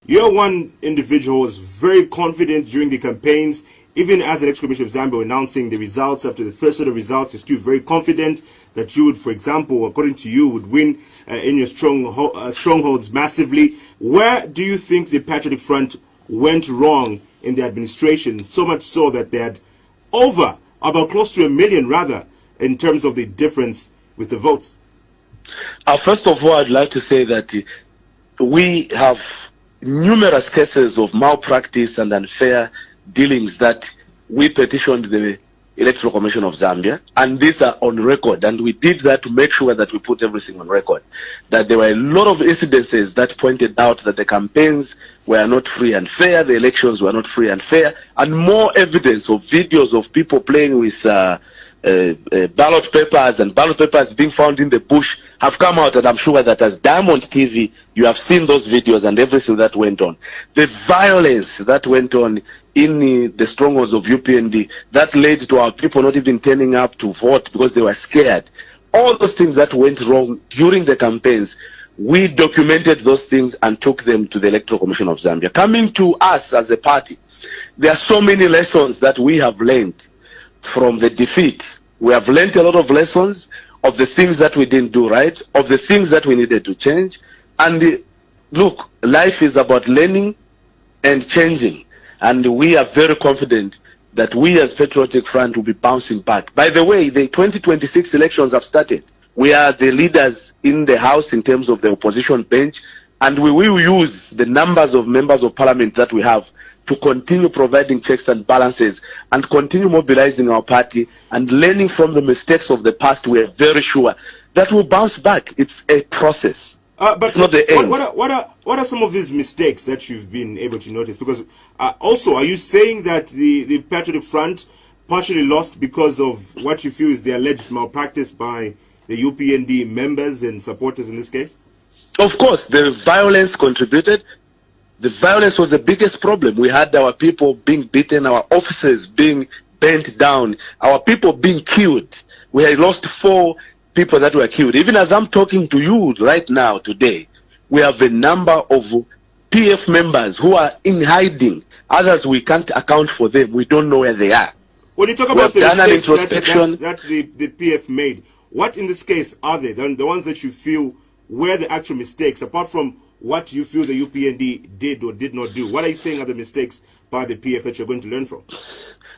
You're one individual who was very confident during the campaigns, even as the Electoral Commission of Zambia were announcing the results. After the first set of results, you're still very confident that you would, for example, according to you, would win in your strongholds massively. Where do you think the Patriotic Front went wrong in the administration, so much so that they had about close to 1 million, rather, in terms of the difference with the votes? First of all, I'd like to say that we have numerous cases of malpractice and unfair dealings that we petitioned the Electoral Commission of Zambia, and these are on record, and we did that to make sure that we put everything on record. That there were a lot of incidences that pointed out that the campaigns were not free and fair, the elections were not free and fair, and more evidence of videos of people playing with ballot papers and ballot papers being found in the bush have come out, and I'm sure that as Diamond TV you have seen those videos and everything that went on. The violence that went on in the strongholds of UPND that led to our people not even turning up to vote because they were scared. All those things that went wrong during the campaigns, we documented those things and took them to the Electoral Commission of Zambia. Coming to us as a party, there are so many lessons that we have learned from the defeat. We have learned a lot of lessons of the things that we didn't do right, of the things that we needed to change. And look, life is about learning and changing. And we are very confident that we as Patriotic Front will be bouncing back. By the way, the 2026 elections have started. We are the leaders in the House in terms of the opposition bench, and we will use the numbers of members of parliament that we have to continue providing checks and balances and continue mobilizing our party and learning from the mistakes of the past. We are very sure that we'll bounce back. It's a process. But it's not the end. What are some of these mistakes that you've been able to notice? Because also, are you saying that the Patriotic Front partially lost because of what you feel is the alleged malpractice by the UPND members and supporters in this case? Of course, the violence contributed. The violence was the biggest problem. We had our people being beaten, our officers being bent down, our people being killed. We had lost 4 people that were killed. Even as I'm talking to you right now, today, we have a number of PF members who are in hiding. Others, we can't account for them. We don't know where they are. When you talk about the mistakes that the PF made, what in this case are they? The ones that you feel were the actual mistakes, apart from what you feel the UPND did or did not do? What are you saying are the mistakes by the PF that you're going to learn from?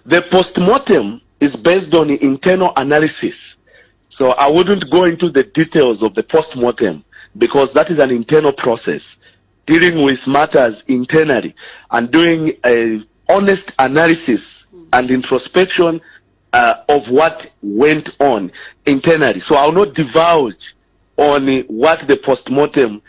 The post-mortem is based on the internal analysis. So I wouldn't go into the details of the post-mortem because that is an internal process, dealing with matters internally and doing a honest analysis and introspection of what went on internally. So I'll not divulge on what the post-mortem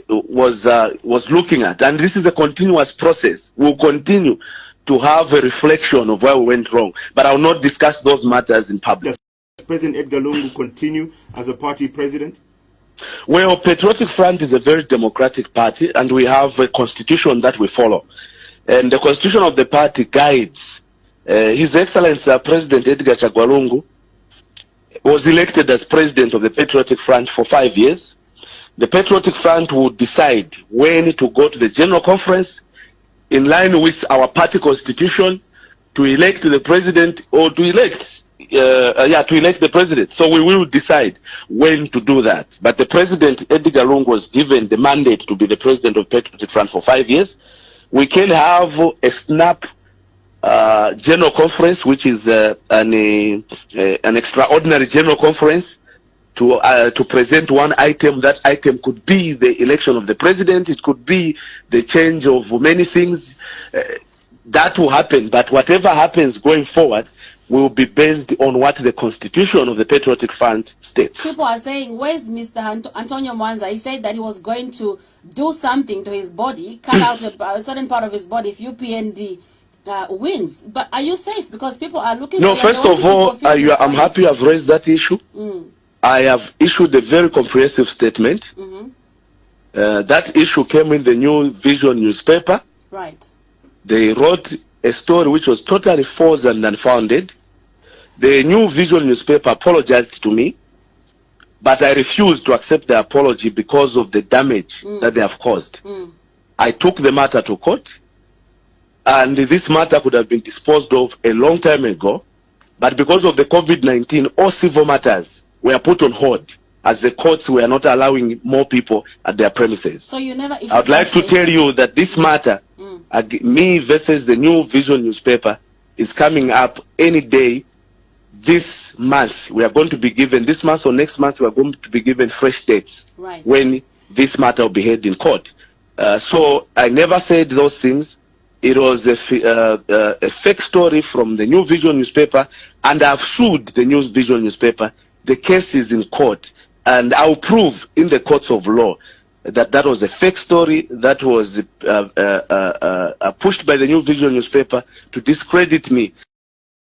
was looking at. And this is a continuous process. We'll continue to have a reflection of where we went wrong, but I'll not discuss those matters in public. Does President Edgar Lungu continue as a party president? Well, Patriotic Front is a very democratic party, and we have a constitution that we follow. And the constitution of the party guides His Excellency President Edgar Chagwa Lungu was elected as president of the Patriotic Front for 5 years. The Patriotic Front will decide when to go to the General Conference in line with our party constitution to elect the president or to elect the president. So we will decide when to do that. But the President Edgar Lungu was given the mandate to be the president of Patriotic Front for 5 years. We can have a snap General Conference, which is an extraordinary General Conference to present one item. That item could be the election of the president. It could be the change of many things. That will happen. But whatever happens going forward will be based on what the constitution of the Patriotic Front states. People are saying, where's Mr. Antonio Mwanza? He said that he was going to do something to his body, cut out a certain part of his body if UPND wins. But are you safe? Because people are looking... No, first of all, I'm happy you have raised that issue. I have issued a very comprehensive statement. That issue came in the New Vision newspaper. Right. They wrote a story which was totally false and unfounded. The New Vision newspaper apologized to me, but I refused to accept the apology because of the damage that they have caused. I took the matter to court, and this matter could have been disposed of a long time ago, but because of the COVID-19, all civil matters were put on hold as the courts were not allowing more people at their premises. So you never issued I would like to tell you that this matter, me versus the New Vision newspaper, is coming up any day. This month, we are going to be given, this month or next month, we are going to be given fresh dates when this matter will be heard in court. So I never said those things. It was a fake story from the New Vision newspaper, and I've sued the New Vision newspaper. The case is in court, and I'll prove in the courts of law that that was a fake story that was pushed by the New Vision newspaper to discredit me.